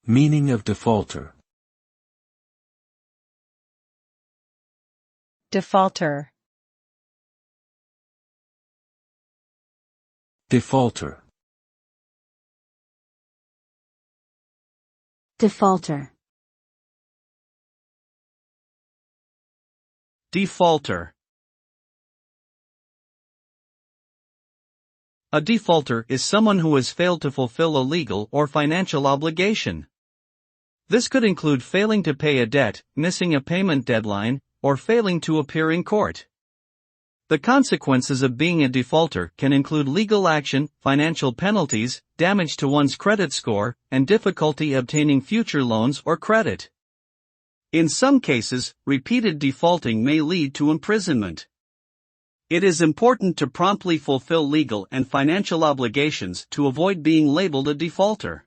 Meaning of defaulter. Defaulter. Defaulter. Defaulter. Defaulter. A defaulter is someone who has failed to fulfill a legal or financial obligation. This could include failing to pay a debt, missing a payment deadline, or failing to appear in court. The consequences of being a defaulter can include legal action, financial penalties, damage to one's credit score, and difficulty obtaining future loans or credit. In some cases, repeated defaulting may lead to imprisonment. It is important to promptly fulfill legal and financial obligations to avoid being labeled a defaulter.